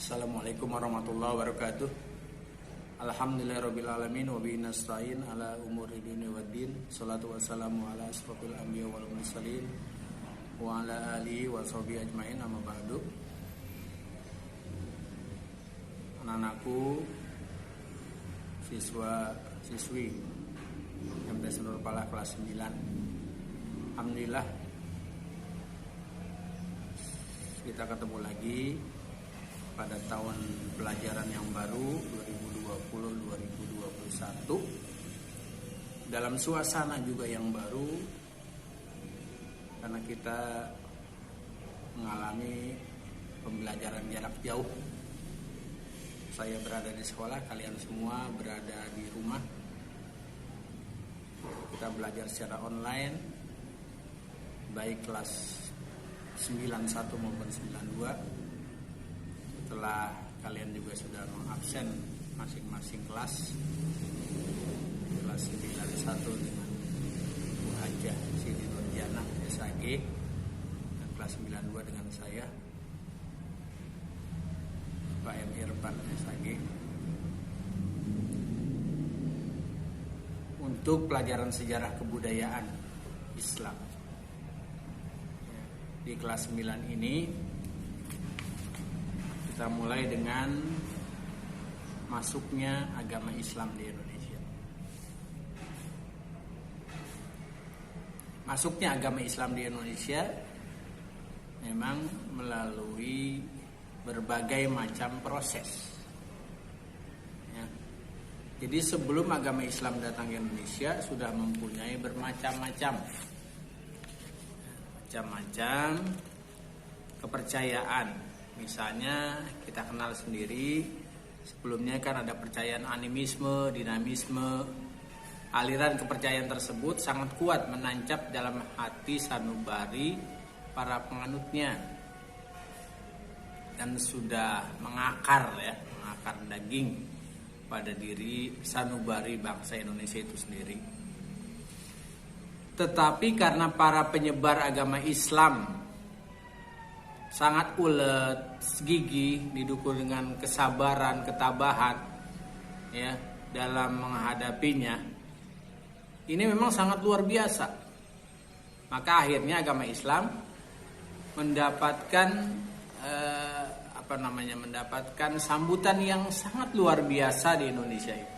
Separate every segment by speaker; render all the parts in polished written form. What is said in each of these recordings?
Speaker 1: Assalamualaikum warahmatullahi wabarakatuh. Alhamdulillahirrabbilalamin. Wa bihi nasta'in ala umuri dunya waddin. Salatu wassalamu ala asrofil anbiya wal mursalin wa ala alihi wa sahbihi ajmain, amma ba'du. Anak-anakku, siswi MTS Nurpala kelas 9. Alhamdulillah kita ketemu lagi pada tahun pelajaran yang baru 2020-2021 dalam suasana juga yang baru, karena kita mengalami pembelajaran jarak jauh. Saya berada di sekolah, kalian semua berada di rumah. Kita belajar secara online, baik kelas 91 maupun 92. Setelah kalian juga sudah mengabsen masing-masing kelas 91 dengan Bu Hajah Siti Nurjana SAG, dan kelas 92 dengan saya Pak M. Irfan SAG, untuk pelajaran sejarah kebudayaan Islam. Di kelas 9 ini kita mulai dengan masuknya agama Islam di Indonesia. Masuknya agama Islam di Indonesia memang melalui berbagai macam proses. Ya. Jadi sebelum agama Islam datang ke Indonesia sudah mempunyai bermacam-macam kepercayaan. Misalnya kita kenal sendiri, sebelumnya kan ada percayaan animisme, dinamisme. Aliran kepercayaan tersebut sangat kuat menancap dalam hati sanubari para penganutnya, dan sudah mengakar daging pada diri sanubari bangsa Indonesia itu sendiri. Tetapi karena para penyebar agama Islam sangat ulet, gigih, didukung dengan kesabaran, ketabahan ya dalam menghadapinya. Ini memang sangat luar biasa. Maka akhirnya agama Islam mendapatkan mendapatkan sambutan yang sangat luar biasa di Indonesia ini.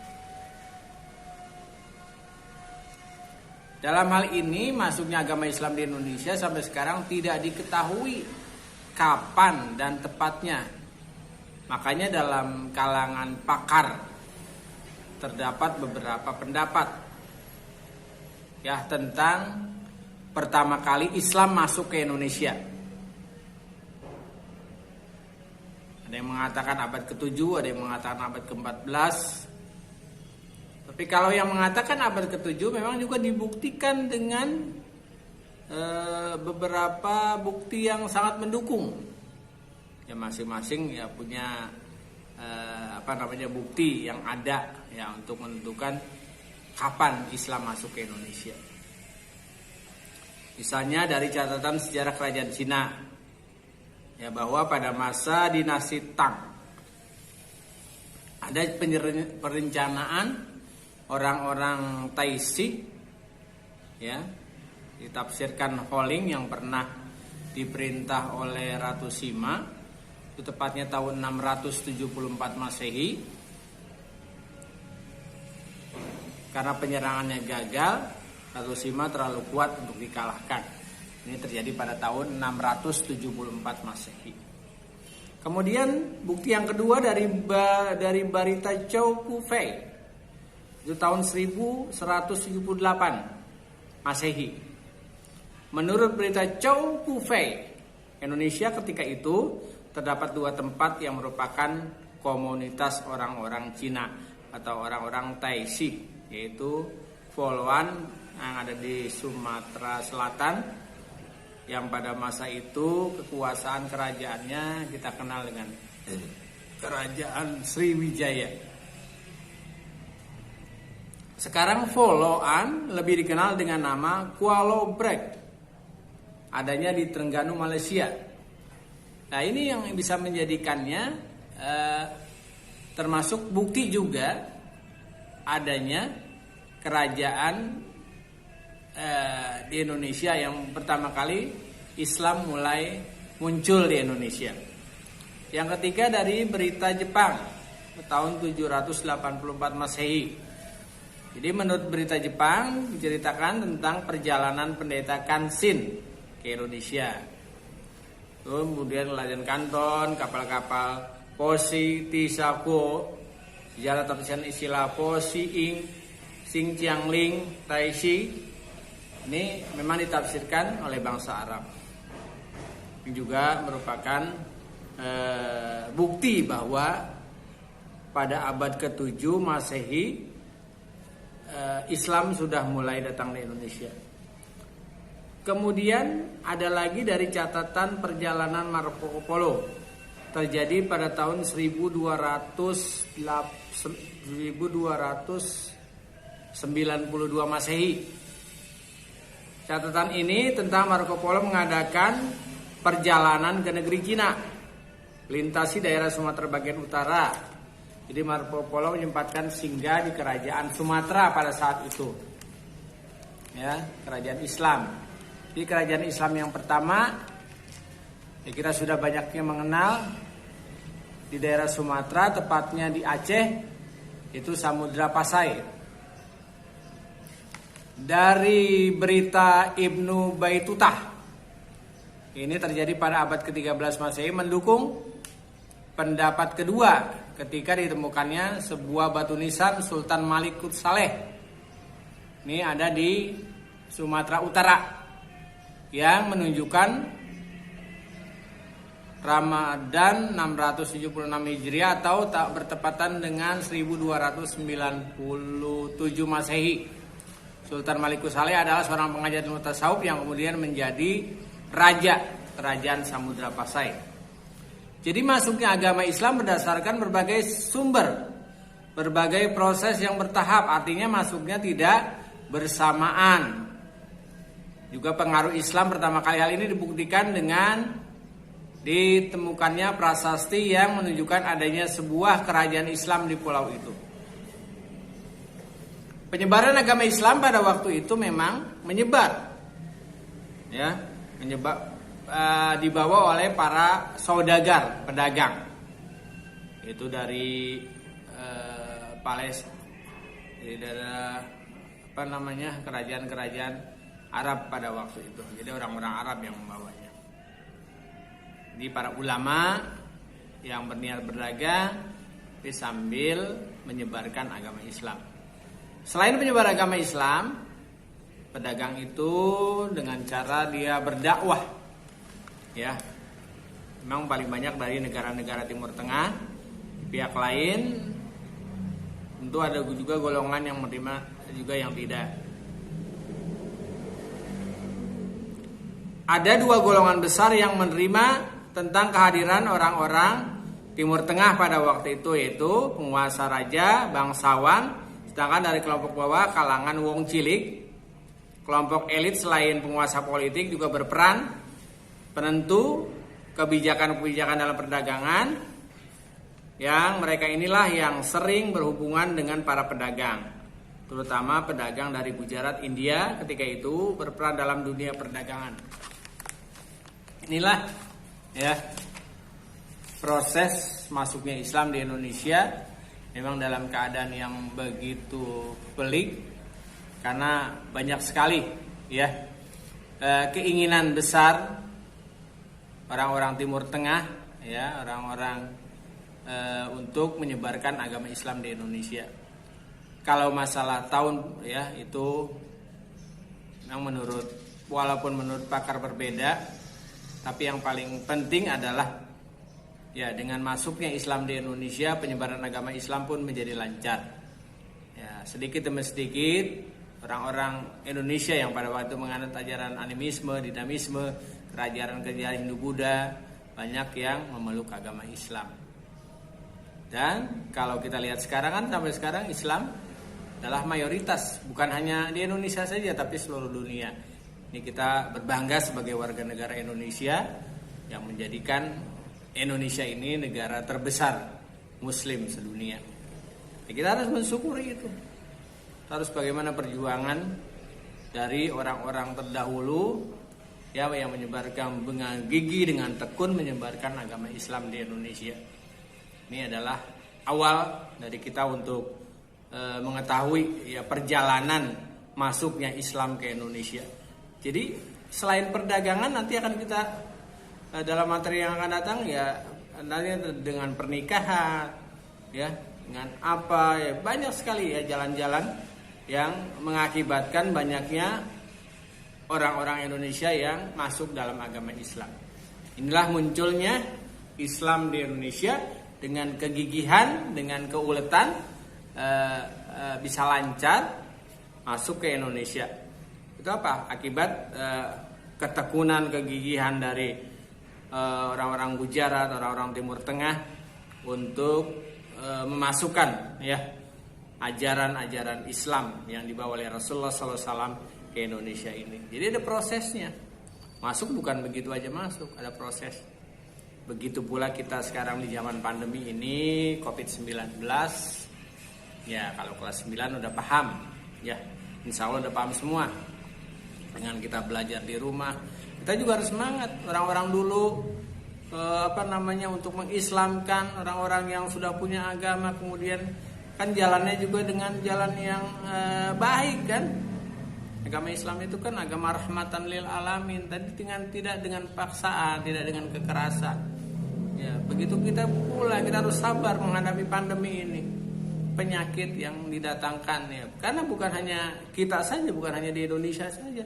Speaker 1: Dalam hal ini, masuknya agama Islam di Indonesia sampai sekarang tidak diketahui kapan dan tepatnya. Makanya dalam kalangan pakar terdapat beberapa pendapat ya tentang pertama kali Islam masuk ke Indonesia. Ada yang mengatakan abad ke-7, ada yang mengatakan abad ke-14. Tapi kalau yang mengatakan abad ke-7 memang juga dibuktikan dengan beberapa bukti yang sangat mendukung. Ya masing-masing ya punya bukti yang ada ya untuk menentukan kapan Islam masuk ke Indonesia. Misalnya dari catatan sejarah kerajaan Cina ya, bahwa pada masa dinasti Tang ada perencanaan orang-orang Taixi ya, ditafsirkan Holing yang pernah diperintah oleh Ratu Sima, itu tepatnya tahun 674 Masehi. Karena penyerangannya gagal, Ratu Sima terlalu kuat untuk dikalahkan. Ini terjadi pada tahun 674 Masehi. Kemudian bukti yang kedua dari Barita Chow Ku Fei, itu tahun 1178 Masehi. Menurut berita Chow Ku Fei, Indonesia ketika itu terdapat 2 tempat yang merupakan komunitas orang-orang Cina atau orang-orang Taixi, yaitu Folwan yang ada di Sumatera Selatan, yang pada masa itu kekuasaan kerajaannya kita kenal dengan Kerajaan Sriwijaya. Sekarang Followan lebih dikenal dengan nama Kuala Brek, adanya di Terengganu, Malaysia. Nah, ini yang bisa menjadikannya termasuk bukti juga adanya kerajaan di Indonesia yang pertama kali Islam mulai muncul di Indonesia. Yang ketiga dari berita Jepang tahun 784 Masehi. Jadi menurut berita Jepang diceritakan tentang perjalanan pendeta Kansin ke Indonesia. Kemudian Lajang Kanton, kapal-kapal Posi, Tisako, sejarah tertulisan istilah Posi Ing, Sing Chiangling, Taisi. Ini memang ditafsirkan oleh bangsa Arab. Ini juga merupakan bukti bahwa pada abad ke-7 Masehi Islam sudah mulai datang di Indonesia. Kemudian ada lagi dari catatan perjalanan Marco Polo terjadi pada tahun 1292 Masehi. Catatan ini tentang Marco Polo mengadakan perjalanan ke negeri Cina, melintasi daerah Sumatera bagian utara. Jadi Marco Polo menyempatkan singgah di kerajaan Sumatera pada saat itu, ya, kerajaan Islam. Di kerajaan Islam yang pertama, ya kita sudah banyak yang mengenal di daerah Sumatera, tepatnya di Aceh, itu Samudra Pasai. Dari berita Ibnu Baitutah, ini terjadi pada abad ke-13 Masehi, mendukung pendapat kedua ketika ditemukannya sebuah batu nisan Sultan Malikut Saleh. Ini ada di Sumatera Utara yang menunjukkan Ramadan 676 Hijriah atau tak bertepatan dengan 1297 Masehi. Sultan Malikut Saleh adalah seorang pengajar ilmu tasawuf yang kemudian menjadi raja kerajaan Samudra Pasai. Jadi masuknya agama Islam berdasarkan berbagai sumber, berbagai proses yang bertahap, artinya masuknya tidak bersamaan. Juga pengaruh Islam pertama kali hal ini dibuktikan dengan ditemukannya prasasti yang menunjukkan adanya sebuah kerajaan Islam di pulau itu. Penyebaran agama Islam pada waktu itu memang menyebar, ya, dibawa oleh para saudagar, pedagang, itu dari Palestina, dari kerajaan-kerajaan Arab pada waktu itu. Jadi orang-orang Arab yang membawanya. Jadi para ulama yang berniat berdagang sambil menyebarkan agama Islam. Selain penyebar agama Islam, pedagang itu dengan cara dia berdakwah, ya, memang paling banyak dari negara-negara Timur Tengah. Pihak lain tentu ada juga golongan yang menerima, juga yang tidak. Ada dua golongan besar yang menerima tentang kehadiran orang-orang Timur Tengah pada waktu itu, yaitu penguasa raja, bangsawan. Sedangkan dari kelompok bawah, kalangan wong cilik, kelompok elit selain penguasa politik juga berperan penentu kebijakan-kebijakan dalam perdagangan, yang mereka inilah yang sering berhubungan dengan para pedagang, terutama pedagang dari Gujarat, India ketika itu berperan dalam dunia perdagangan. Inilah, ya, proses masuknya Islam di Indonesia. Memang dalam keadaan yang begitu pelik, karena banyak sekali, ya, keinginan besar orang-orang Timur Tengah, ya, orang-orang untuk menyebarkan agama Islam di Indonesia. Kalau masalah tahun, ya, itu memang walaupun menurut pakar berbeda, tapi yang paling penting adalah, ya, dengan masuknya Islam di Indonesia, penyebaran agama Islam pun menjadi lancar. Ya, sedikit demi sedikit orang-orang Indonesia yang pada waktu menganut ajaran animisme, dinamisme, kerajaan-kerajaan Hindu-Buddha, banyak yang memeluk agama Islam. Dan kalau kita lihat sekarang kan, sampai sekarang Islam adalah mayoritas, bukan hanya di Indonesia saja tapi seluruh dunia. Ini kita berbangga sebagai warga negara Indonesia yang menjadikan Indonesia ini negara terbesar Muslim sedunia. Ya, kita harus mensyukuri itu. Harus bagaimana perjuangan dari orang-orang terdahulu ya yang menyebarkan dengan gigi, dengan tekun menyebarkan agama Islam di Indonesia. Ini adalah awal dari kita untuk mengetahui ya perjalanan masuknya Islam ke Indonesia. Jadi selain perdagangan nanti akan kita dalam materi yang akan datang ya nanti dengan pernikahan ya dengan apa ya banyak sekali ya jalan-jalan yang mengakibatkan banyaknya orang-orang Indonesia yang masuk dalam agama Islam. Inilah munculnya Islam di Indonesia dengan kegigihan, dengan keuletan bisa lancar masuk ke Indonesia. Itu apa? Akibat ketekunan, kegigihan dari orang-orang Gujarat, orang-orang Timur Tengah untuk memasukkan ya ajaran-ajaran Islam yang dibawa oleh Rasulullah SAW ke Indonesia ini. Jadi ada prosesnya. Masuk bukan begitu aja masuk, ada proses. Begitu pula kita sekarang di zaman pandemi ini COVID-19. Ya kalau kelas 9 udah paham, ya insya Allah udah paham semua. Dengan kita belajar di rumah, kita juga harus semangat. Orang-orang dulu untuk mengislamkan orang-orang yang sudah punya agama, kemudian kan jalannya juga dengan jalan yang baik kan. Agama Islam itu kan agama rahmatan lil alamin. Tadi tidak dengan paksaan, tidak dengan kekerasan. Ya, begitu kita pula kita harus sabar menghadapi pandemi ini. Penyakit yang didatangkan ya. Karena bukan hanya kita saja, bukan hanya di Indonesia saja.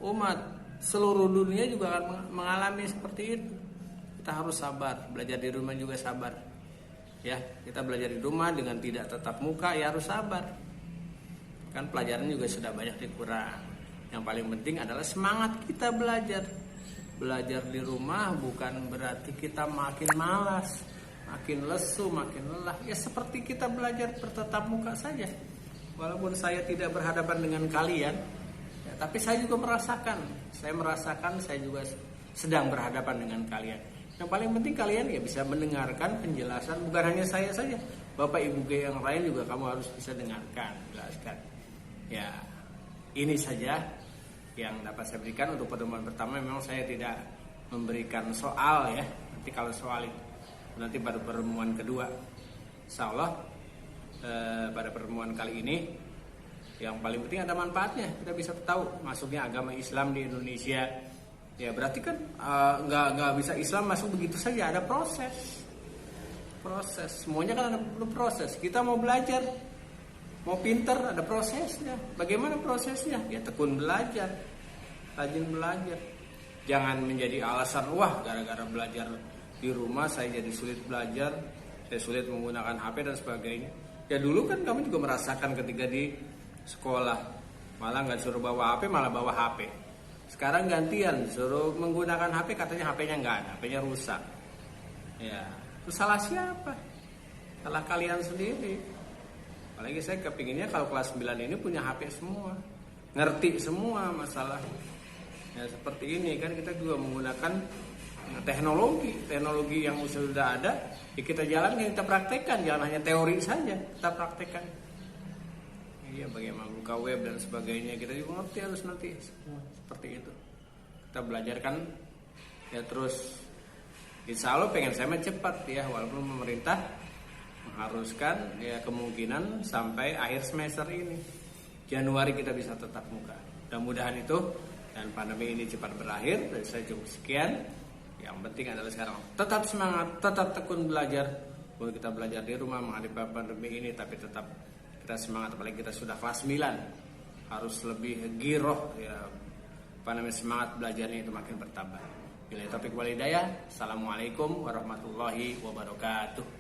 Speaker 1: Umat seluruh dunia juga akan mengalami seperti itu. Kita harus sabar, belajar di rumah juga sabar. Ya, kita belajar di rumah dengan tidak tatap muka ya harus sabar. Kan pelajaran juga sudah banyak dikurang. Yang paling penting adalah semangat kita belajar. Belajar di rumah bukan berarti kita makin malas, makin lesu, makin lelah. Ya seperti kita belajar bertatap muka saja. Walaupun saya tidak berhadapan dengan kalian, ya, tapi saya juga merasakan. Saya juga sedang berhadapan dengan kalian. Yang paling penting kalian ya bisa mendengarkan penjelasan. Bukan hanya saya saja, Bapak Ibu yang lain juga kamu harus bisa dengarkan, jelaskan. Ya ini saja yang dapat saya berikan untuk pertemuan pertama. Memang saya tidak memberikan soal ya. Nanti kalau soal itu nanti pada pertemuan kedua, insya Allah pada pertemuan kali ini yang paling penting ada manfaatnya. Kita bisa tahu masuknya agama Islam di Indonesia. Ya berarti kan nggak bisa Islam masuk begitu saja. Ada proses. Semuanya kan ada proses. Kita mau belajar, mau pinter, ada prosesnya. Bagaimana prosesnya? Ya tekun belajar, rajin belajar. Jangan menjadi alasan wah gara-gara belajar di rumah saya jadi sulit belajar, saya sulit menggunakan HP dan sebagainya. Ya dulu kan kamu juga merasakan ketika di sekolah malah nggak suruh bawa HP, malah bawa HP. Sekarang gantian suruh menggunakan HP, katanya HP-nya nggak ada, HP-nya rusak. Ya itu salah siapa? Salah kalian sendiri. Apalagi saya kepinginnya kalau kelas 9 ini punya HP semua, ngerti semua masalah. Ya seperti ini kan kita juga menggunakan teknologi yang sudah ada, ya kita jalankan, kita praktekkan, jangan hanya teori saja, kita praktekkan. Iya, bagaimana buka web dan sebagainya, kita juga ngerti harus nanti semua seperti itu. Kita belajarkan ya terus. Insya Allah pengen saya cepat ya, walaupun pemerintah mengharuskan ya kemungkinan sampai akhir semester ini, Januari kita bisa tetap muka. Mudah-mudahan itu dan pandemi ini cepat berakhir. Dan saya cukup sekian. Yang penting adalah sekarang tetap semangat, tetap tekun belajar. Boleh kita belajar di rumah menghadapi pandemi ini, tapi tetap kita semangat. Apalagi kita sudah kelas 9, harus lebih giroh ya. Semangat belajarnya itu makin bertambah. Bila taufiq wal hidayah. Assalamualaikum warahmatullahi wabarakatuh.